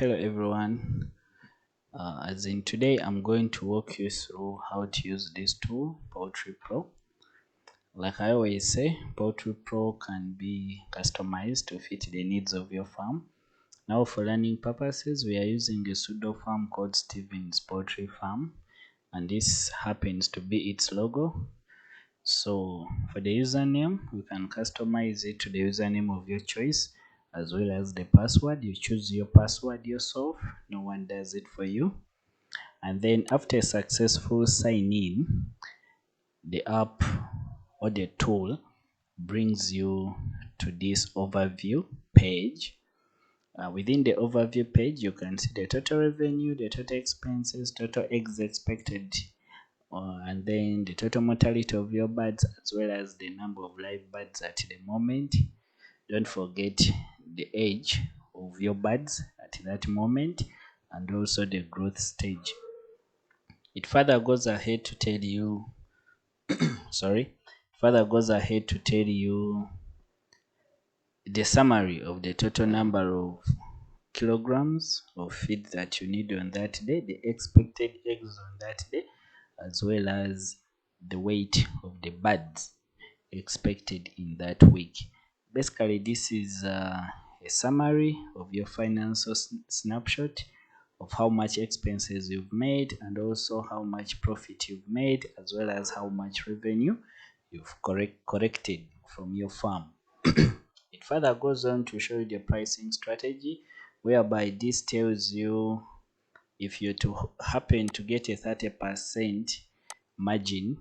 Hello everyone. As in today, I'm going to walk you through how to use this tool, Poultry Pro. Like I always say, Poultry Pro can be customized to fit the needs of your farm. Now, for learning purposes, we are using a pseudo farm called Steven's Poultry Farm, and this happens to be its logo. So for the username, you can customize it to the username of your choice, as well as the password. You choose your password yourself, no one does it for you. And then after a successful sign in, the app or the tool brings you to this overview page. Within the overview page, you can see the total revenue, the total expenses, total eggs expected, and then the total mortality of your birds, as well as the number of live birds at the moment. Don't forget the age of your birds at that moment, and also the growth stage. It further goes ahead to tell you the summary of the total number of kilograms of feed that you need on that day, the expected eggs on that day, as well as the weight of the birds expected in that week. Basically, this is a summary of your financial snapshot of how much expenses you've made, and also how much profit you've made, as well as how much revenue you've collected from your farm. It further goes on to show you the pricing strategy, whereby this tells you if you're to happen to get a 30% margin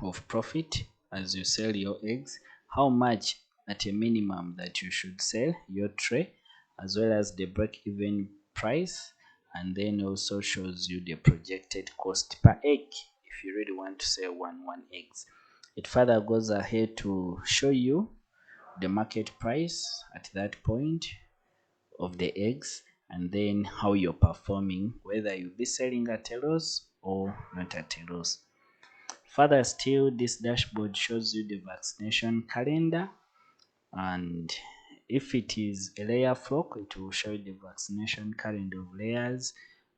of profit as you sell your eggs, how much at a minimum that you should sell your tray, as well as the break-even price, and then also shows you the projected cost per egg if you really want to sell one eggs. It further goes ahead to show you the market price at that point of the eggs, and then how you're performing, whether you'll be selling at a loss or not at a loss. Further still, this dashboard shows you the vaccination calendar, and if it is a layer flock, it will show you the vaccination calendar of layers,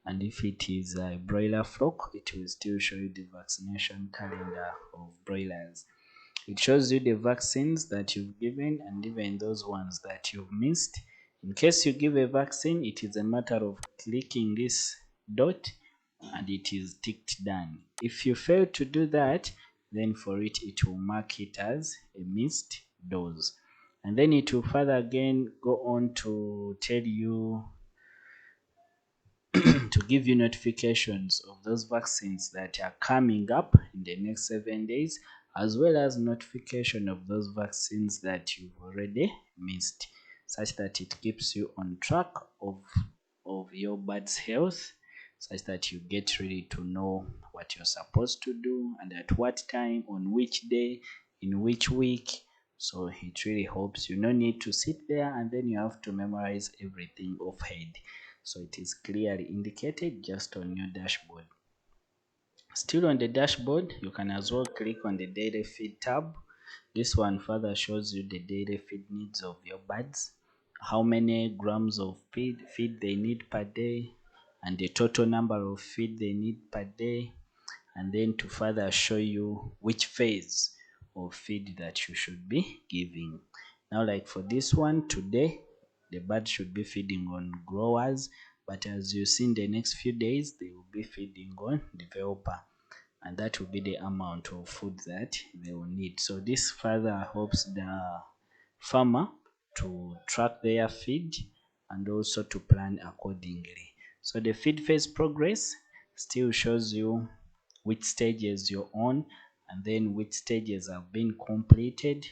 and if it is a broiler flock, it will still show you the vaccination calendar of broilers. It shows you the vaccines that you've given and even those ones that you've missed. In case you give a vaccine, it is a matter of clicking this dot and it is ticked done. If you fail to do that, then for it will mark it as a missed dose. And then it will further again go on to tell you to give you notifications of those vaccines that are coming up in the next 7 days, as well as notification of those vaccines that you've already missed, such that it keeps you on track of your bird's health, such that you get ready to know what you're supposed to do and at what time, on which day, in which week. So it really helps you. No need to sit there and then you have to memorize everything offhand. So it is clearly indicated just on your dashboard. Still on the dashboard, you can as well click on the daily feed tab. This one further shows you the daily feed needs of your birds, how many grams of feed they need per day, and the total number of feed they need per day, and then to further show you which phase of feed that you should be giving. Now, like for this one today, the bird should be feeding on growers, but as you see in the next few days, they will be feeding on developer, and that will be the amount of food that they will need. So this further helps the farmer to track their feed and also to plan accordingly. So the feed phase progress still shows you which stages you're on, and then which stages have been completed,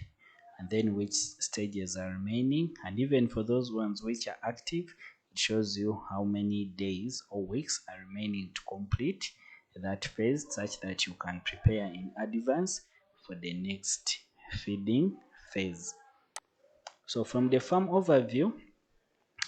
and then which stages are remaining. And even for those ones which are active, it shows you how many days or weeks are remaining to complete that phase, such that you can prepare in advance for the next feeding phase. So from the farm overview,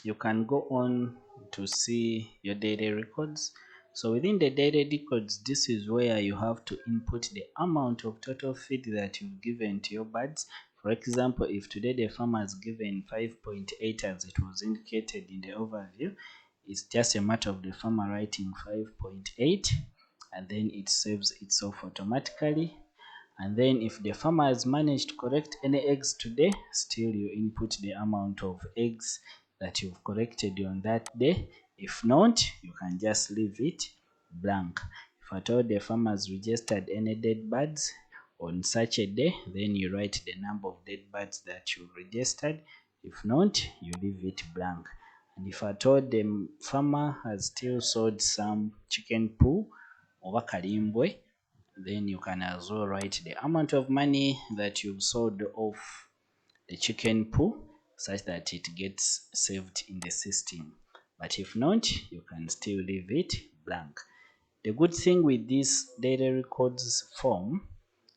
you can go on to see your daily records. So within the daily records, this is where you have to input the amount of total feed that you've given to your birds. For example, if today the farmer is given 5.8 as it was indicated in the overview, it's just a matter of the farmer writing 5.8 and then it saves itself automatically. And then if the farmer has managed to collect any eggs today, still you input the amount of eggs that you've collected on that day. If not, you can just leave it blank. If at all the farmer has registered any dead birds on such a day, then you write the number of dead birds that you registered. If not, you leave it blank. And if at all the farmer has still sold some chicken poo or kalimbwe, then you can as well write the amount of money that you've sold off the chicken poo such that it gets saved in the system. But if not, you can still leave it blank. The good thing with this daily records form,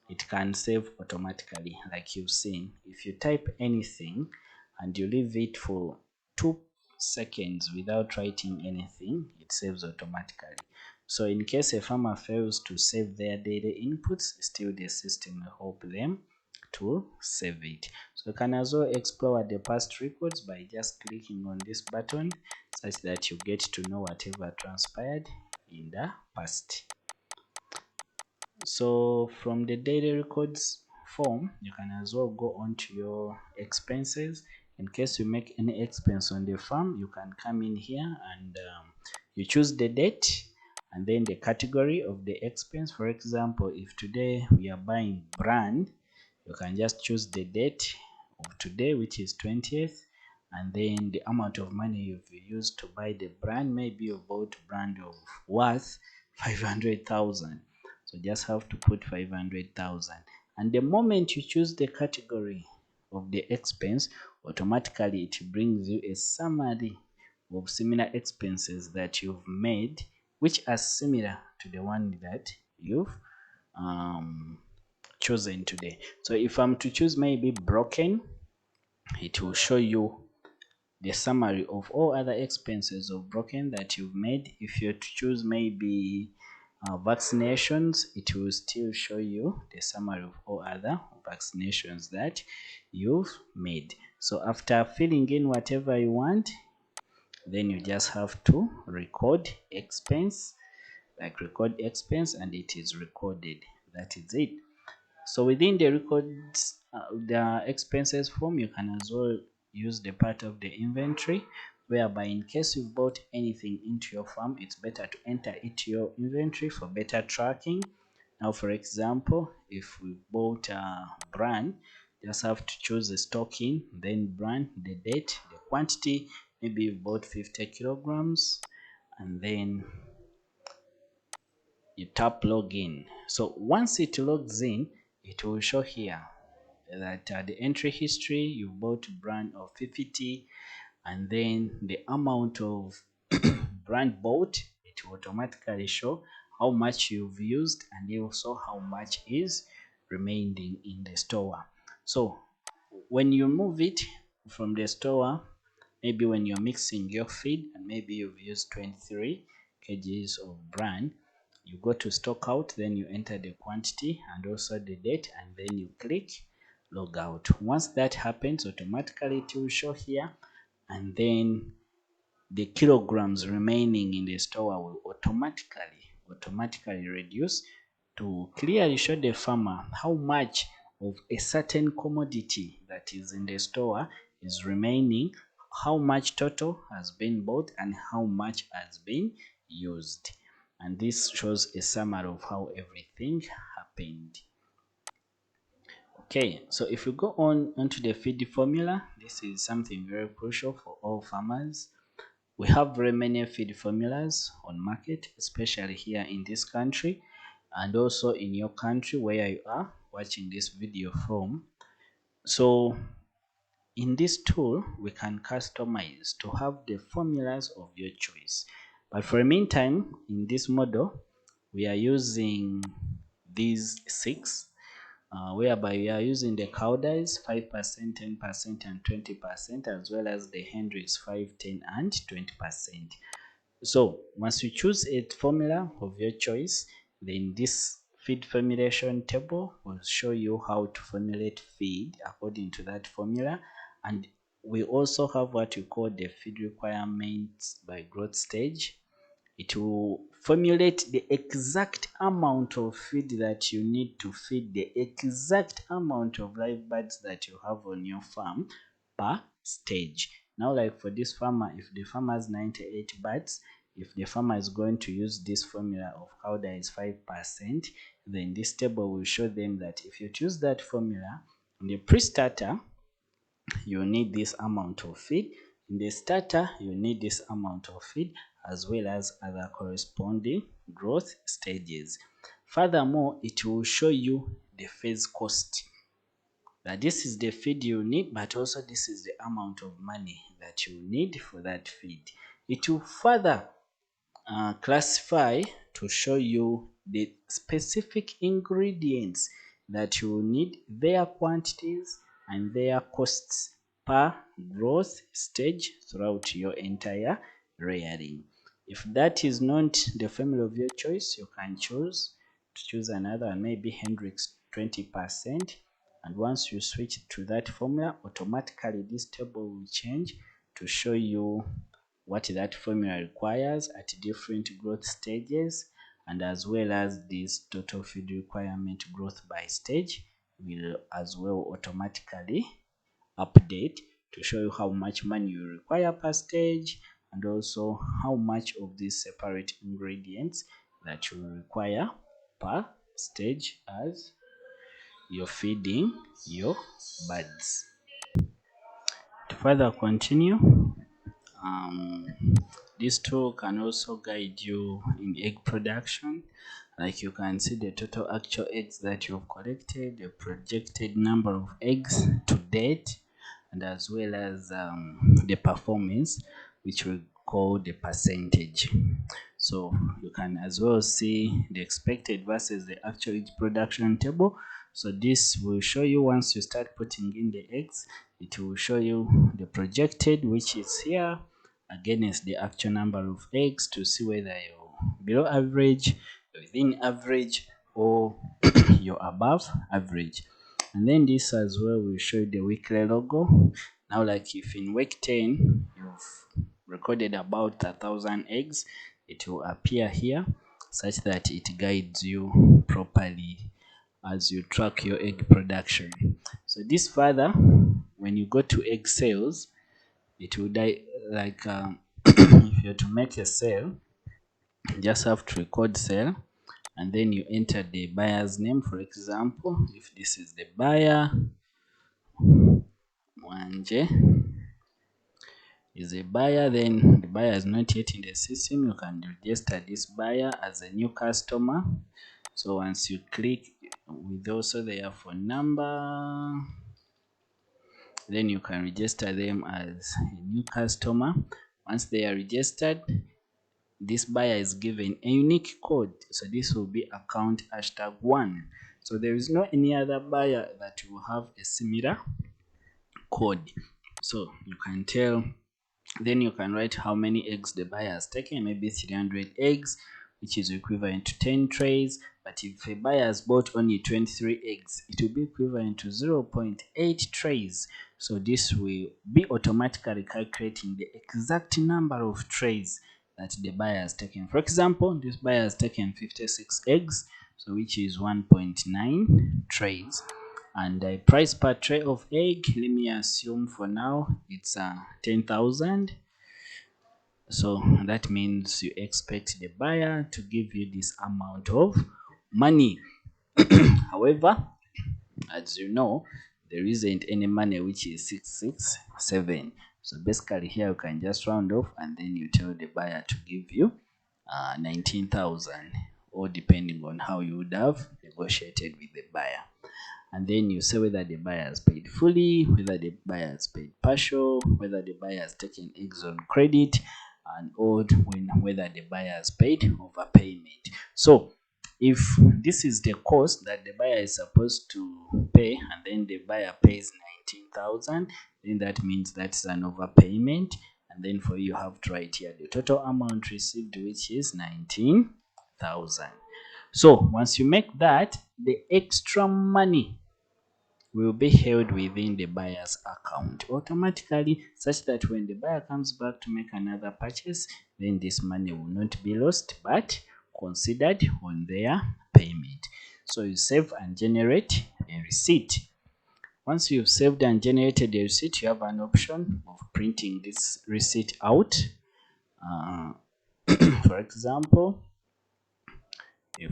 it can save automatically. Like you've seen, if you type anything and you leave it for 2 seconds without writing anything, it saves automatically. So in case a farmer fails to save their data inputs, still the system will help them to save it. So you can as well explore the past records by just clicking on this button such that you get to know whatever transpired in the past. So from the daily records form, you can as well go on to your expenses. In case you make any expense on the farm, you can come in here and you choose the date and then the category of the expense. For example, if today we are buying brand, you can just choose the date of today, which is 20th, and then the amount of money you've used to buy the brand. Maybe you bought brand of worth 500,000. So just have to put 500,000. And the moment you choose the category of the expense, automatically it brings you a summary of similar expenses that you've made, which are similar to the one that you've chosen today. So if I'm to choose maybe broken, it will show you the summary of all other expenses of broken that you've made. If you're to choose maybe vaccinations, it will still show you the summary of all other vaccinations that you've made. So after filling in whatever you want, then you just have to record expense, like record expense, and it is recorded. That is it. So within the records, the expenses form, you can as well use the part of the inventory, whereby in case you've bought anything into your farm, it's better to enter it to your inventory for better tracking. Now, for example, if we bought a brand, just have to choose the stocking, then brand, the date, the quantity. Maybe you bought 50 kilograms, and then you tap login. So once it logs in, it will show here that the entry history, you bought brand of 50, and then the amount of brand bought, it will automatically show how much you've used and also how much is remaining in the store. So when you move it from the store, maybe when you're mixing your feed and maybe you've used 23 kgs of brand, you go to stock out, then you enter the quantity and also the date, and then you click log out. Once that happens, automatically it will show here, and then the kilograms remaining in the store will automatically reduce to clearly show the farmer how much of a certain commodity that is in the store is remaining, how much total has been bought, and how much has been used. And this shows a summary of how everything happened. Okay, so if you go on onto the feed formula, this is something very crucial for all farmers. We have very many feed formulas on market, especially here in this country and also in your country where you are watching this video from. So in this tool, we can customize to have the formulas of your choice. But for the meantime, in this model, we are using these 6, whereby we are using the cow dyes 5%, 10%, and 20%, as well as the Hendrix 5, 10, and 20%. So once you choose a formula of your choice, then this feed formulation table will show you how to formulate feed according to that formula. And we also have what we call the feed requirements by growth stage. It will formulate the exact amount of feed that you need to feed the exact amount of live birds that you have on your farm per stage. Now, like for this farmer, if the farmer has 98 birds, if the farmer is going to use this formula of how there is 5%, then this table will show them that if you choose that formula, in the pre-starter, you need this amount of feed. In the starter, you need this amount of feed, as well as other corresponding growth stages. Furthermore, it will show you the phase cost, that this is the feed you need, but also this is the amount of money that you need for that feed. It will further classify to show you the specific ingredients that you need, their quantities and their costs per growth stage throughout your entire rearing. If that is not the formula of your choice, you can choose another, maybe Hendrix 20%. And once you switch to that formula, automatically this table will change to show you what that formula requires at different growth stages, and as well as this total feed requirement growth by stage will as well automatically update to show you how much money you require per stage, and also how much of these separate ingredients that you require per stage as you're feeding your birds. To further continue, um, this tool can also guide you in egg production. Like you can see the total actual eggs that you've collected, the projected number of eggs to date, and as well as the performance, which we call the percentage. So you can as well see the expected versus the actual egg production table. So this will show you once you start putting in the eggs, it will show you the projected, which is here, against the actual number of eggs to see whether you're below average, within average, or you're above average. And then this as well will show you the weekly logo. Now, like if in week 10 you've recorded about 1,000 eggs, it will appear here such that it guides you properly as you track your egg production. So this further, when you go to egg sales, it will die like if you're to make a sale, you just have to record sale, and then you enter the buyer's name. For example, if this is the buyer, Mwanje is a buyer, then the buyer is not yet in the system, you can register this buyer as a new customer. So once you click with also their phone number, then you can register them as a new customer. Once they are registered, this buyer is given a unique code. So this will be account #1. So there is no any other buyer that will have a similar code. So you can tell, then you can write how many eggs the buyer has taken, maybe 300 eggs, which is equivalent to 10 trays. But if a buyer has bought only 23 eggs, it will be equivalent to 0.8 trays. So this will be automatically calculating the exact number of trays that the buyer has taken. For example, this buyer has taken 56 eggs, so which is 1.9 trays. And the price per tray of egg, let me assume for now it's 10,000. So that means you expect the buyer to give you this amount of money. However, as you know, there isn't any money which is 667. So basically here you can just round off, and then you tell the buyer to give you 19,000, or depending on how you would have negotiated with the buyer. And then you say whether the buyer has paid fully, whether the buyer has paid partial, whether the buyer has taken eggs on credit, and or whether the buyer has paid overpayment. So if this is the cost that the buyer is supposed to pay, and then the buyer pays 19,000, then that means that's an overpayment. And then for you have to write here the total amount received, which is 19,000. So once you make that, the extra money will be held within the buyer's account automatically, such that when the buyer comes back to make another purchase, then this money will not be lost but considered on their payment. So you save and generate a receipt. Once you've saved and generated a receipt, you have an option of printing this receipt out. Uh, for example, if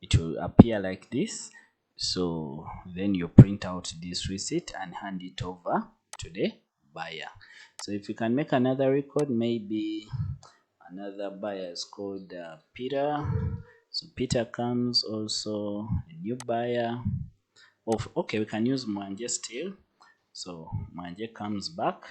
it will appear like this, so then you print out this receipt and hand it over to the buyer. So if you can make another record, maybe another buyer is called Peter. So Peter comes, also a new buyer of, okay, we can use Mwanje still. So Mwanje comes back,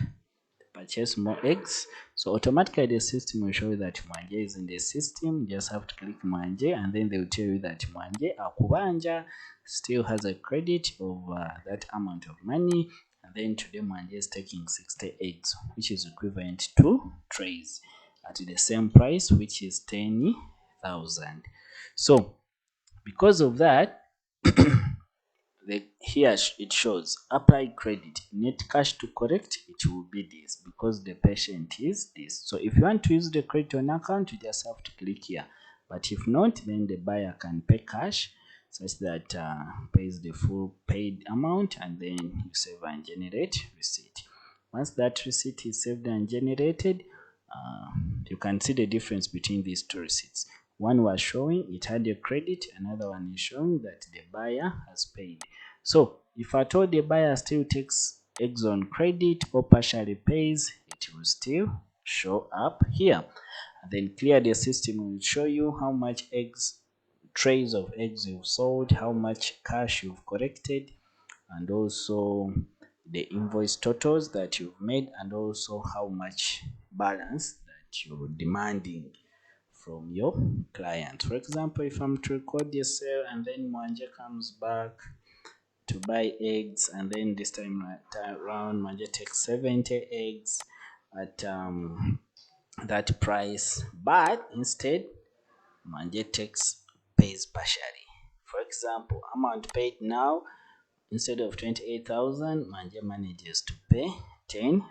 purchase more eggs. So automatically the system will show you that Mwanje is in the system. You just have to click Mwanje and then they will tell you that Mwanje Akubanja still has a credit of that amount of money. And then today Mwanje is taking 60 eggs, which is equivalent to trays at the same price, which is 10,000. So because of that, here it shows apply credit, net cash to correct, it will be this because the patient is this. So if you want to use the credit on account, you just have to click here, but if not, then the buyer can pay cash such that pays the full paid amount, and then you save and generate receipt. Once that receipt is saved and generated, you can see the difference between these two receipts. One was showing it had a credit, another one is showing that the buyer has paid. So if at all the buyer still takes eggs on credit or partially pays, it will still show up here. And then clear the system will show you how much eggs, trays of eggs you've sold, how much cash you've collected, and also the invoice totals that you've made, and also how much balance that you're demanding from your client. For example, if I'm to record the sale and then Mwanje comes back to buy eggs, and then this time around Mwanje takes 70 eggs at that price, but instead Mwanje pays partially. For example, amount paid now, instead of 28,000, Mwanje manages to pay 10,000.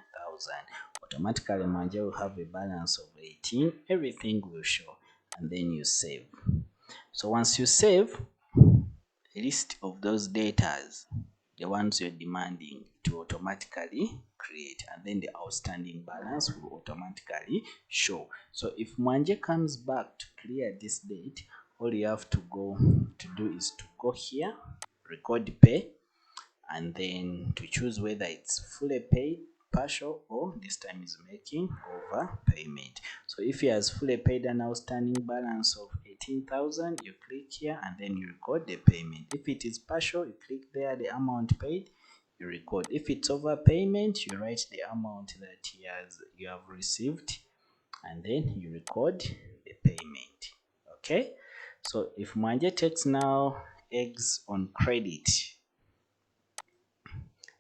Automatically, Mwanje will have a balance of 18. Everything will show, and then you save. So once you save, a list of those datas, the ones you're demanding, to automatically create, and then the outstanding balance will automatically show. So if Mwanje comes back to clear this date, all you have to do is to go here, record pay, and then to choose whether it's fully paid, partial, or this time is making overpayment. So if he has fully paid an outstanding balance of 18,000, you click here and then you record the payment. If it is partial, you click there, the amount paid, you record. If it's overpayment, you write the amount that you have received, and then you record the payment. Okay, so if Mwanje takes now eggs on credit,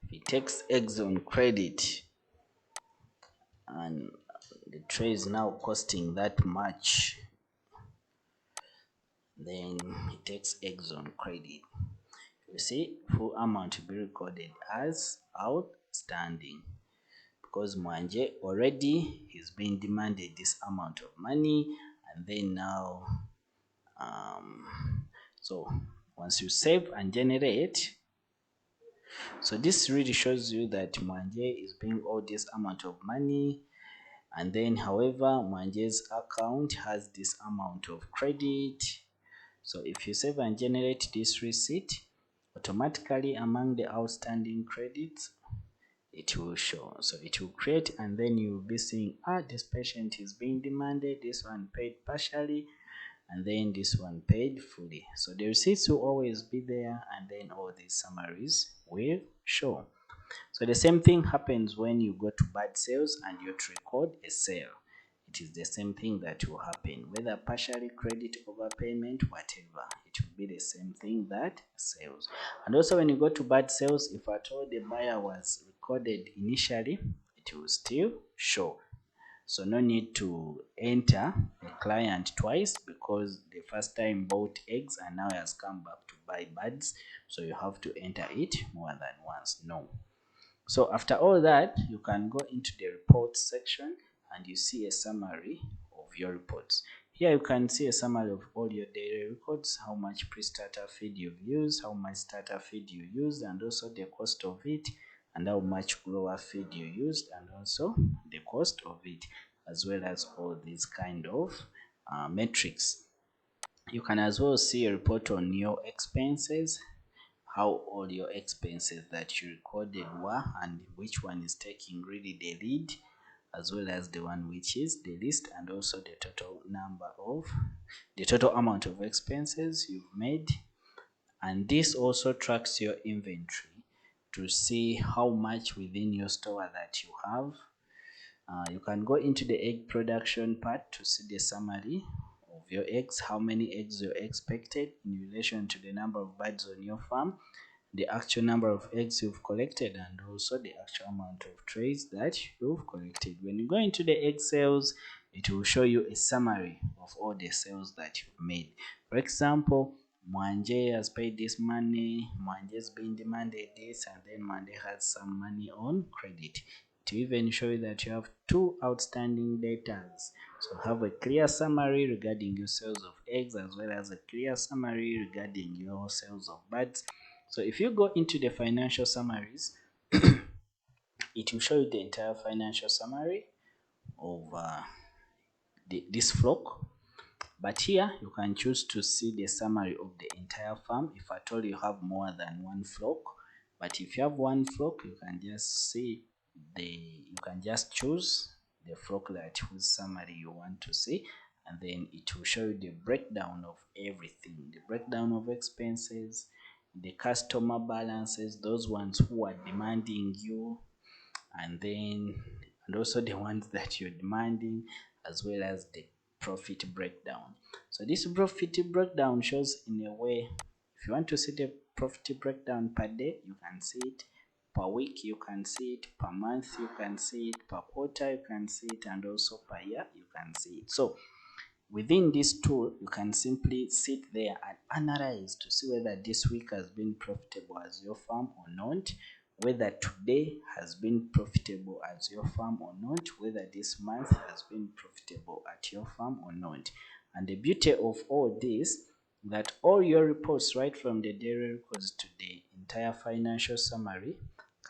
if he takes eggs on credit and the tray is now costing that much, then he takes eggs on credit. You see, full amount to be recorded as outstanding because Mwanje already is being demanded this amount of money, and then now so once you save and generate, so this really shows you that Mwanje is paying all this amount of money, and then however Mwanje's account has this amount of credit. So if you save and generate this receipt, automatically among the outstanding credits it will show. So it will create, and then you'll be seeing this patient is being demanded, this one paid partially, and then this one paid fully. So the receipts will always be there, and then all these summaries will show. So the same thing happens when you go to bad sales and you record a sale. It is the same thing that will happen, whether partially credit, overpayment, whatever. It will be the same thing that sales. And also when you go to bad sales, if at all the buyer was recorded initially, it will still show. So no need to enter the client twice, because the first time bought eggs and now has come back to buy birds, so you have to enter it more than once. No. So after all that, you can go into the reports section and you see a summary of your reports. Here you can see a summary of all your daily records, how much pre-starter feed you've used, how much starter feed you used, and also the cost of it, and how much grower feed you used, and also the cost of it, as well as all these kind of metrics. You can as well see a report on your expenses, how all your expenses that you recorded were, and which one is taking really the lead, as well as the one which is the least, and also the total amount of expenses you've made. And this also tracks your inventory to see how much within your store that you have. You can go into the egg production part to see the summary of your eggs, how many eggs you expected in relation to the number of birds on your farm, the actual number of eggs you've collected, and also the actual amount of trays that you've collected. When you go into the egg sales, it will show you a summary of all the sales that you've made. For example, Mwanje has paid this money, Mwanje's been demanded this, and then Mwanje has some money on credit. To even show you that you have 2 outstanding debtors. So have a clear summary regarding your sales of eggs, as well as a clear summary regarding your sales of birds. So if you go into the financial summaries, it will show you the entire financial summary of this flock. But here you can choose to see the summary of the entire farm if at all you have more than one flock. But if you have one flock, you can just see you can just choose the flock that whose summary you want to see, and then it will show you the breakdown of everything, the breakdown of expenses, the customer balances, those ones who are demanding you, and also the ones that you're demanding, as well as the profit breakdown. So this profit breakdown shows in a way, if you want to see the profit breakdown per day, you can see it. Per week you can see it, per month you can see it, per quarter you can see it, and also per year you can see it. So within this tool, you can simply sit there and analyze to see whether this week has been profitable as your farm or not, whether today has been profitable as your farm or not, whether this month has been profitable at your farm or not. And the beauty of all this, that all your reports, right from the daily records to the entire financial summary,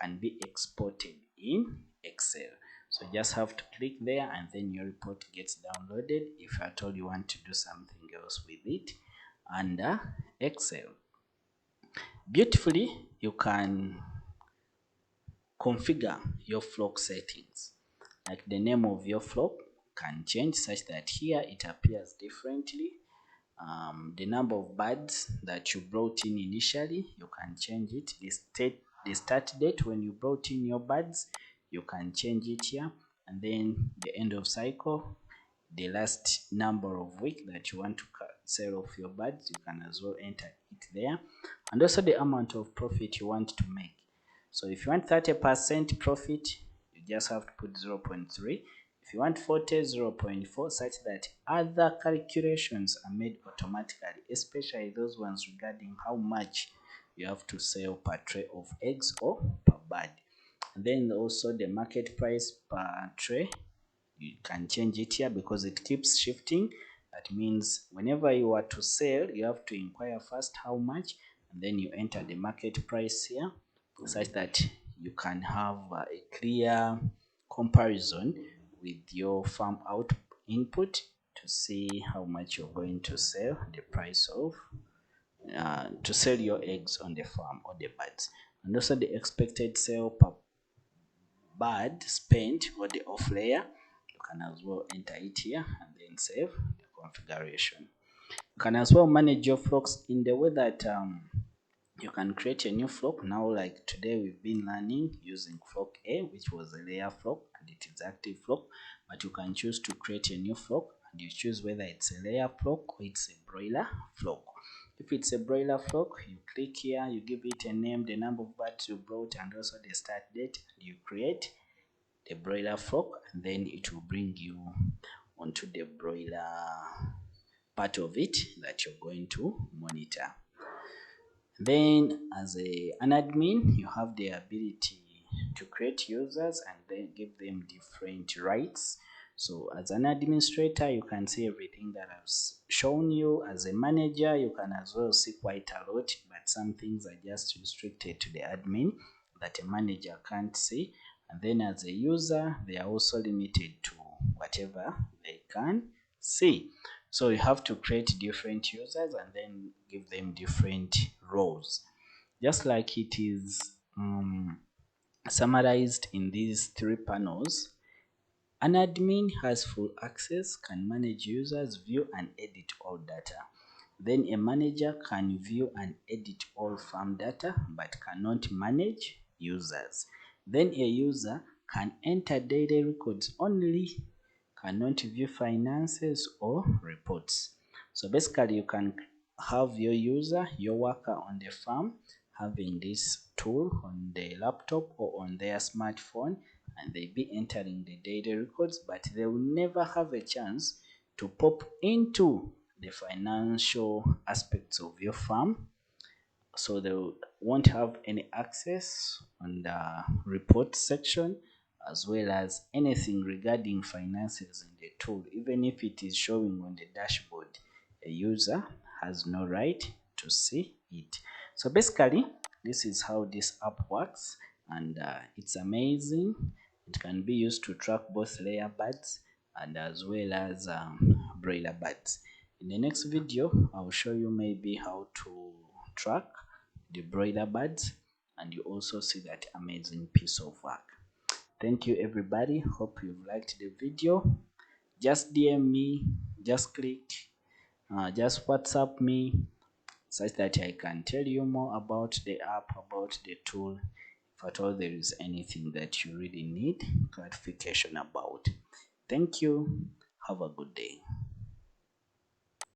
can be exported in Excel. So you just have to click there, and then your report gets downloaded if at all you want to do something else with it under Excel. Beautifully, you can configure your flock settings. Like the name of your flock can change such that here it appears differently. The number of birds that you brought in initially, you can change it. The start date when you brought in your birds, you can change it here. And then the end of cycle, the last number of week that you want to sell off your birds, you can as well enter it there. And also the amount of profit you want to make. So if you want 30% profit, you just have to put 0.3. If you want 40, 0.4, such that other calculations are made automatically, especially those ones regarding how much you have to sell per tray of eggs or per bird. And then also the market price per tray, you can change it here because it keeps shifting. That means whenever you are to sell, you have to inquire first how much, and then you enter the market price here, such that you can have a clear comparison with your farm out input to see how much you're going to sell, the price of to sell your eggs on the farm or the birds, and also the expected sale per bird spent or the off layer. You can as well enter it here and then save the configuration. You can as well manage your flocks in the way that you can create a new flock. Now, like today, we've been learning using flock A, which was a layer flock, and it is active flock. But you can choose to create a new flock, and you choose whether it's a layer flock or it's a broiler flock. If it's a broiler flock, you click here, you give it a name, the number of birds you brought, and also the start date, and you create the broiler flock, and then it will bring you onto the broiler part of it that you're going to monitor. Then as an admin, you have the ability to create users and then give them different rights. So as an administrator, you can see everything that I've shown you. As a manager, you can as well see quite a lot, but some things are just restricted to the admin that a manager can't see. And then as a user, they are also limited to whatever they can see. So you have to create different users and then give them different roles, just like it is summarized in these three panels. An admin has full access, can manage users, view and edit all data. Then a manager can view and edit all farm data but cannot manage users. Then a user can enter daily records only, cannot view finances or reports. So basically you can have your user, your worker on the farm, having this tool on the laptop or on their smartphone, and they be entering the daily records, but they will never have a chance to pop into the financial aspects of your farm. So they won't have any access on the report section, as well as anything regarding finances in the tool. Even if it is showing on the dashboard, a user has no right to see it. So basically, this is how this app works, and it's amazing. It can be used to track both layer birds and as well as broiler birds. In the next video, I'll show you maybe how to track the broiler birds, and you also see that amazing piece of work. Thank you everybody, hope you've liked the video. Just DM me, just click, just WhatsApp me, such that I can tell you more about the app, about the tool, if at all there is anything that you really need clarification about. Thank you, have a good day.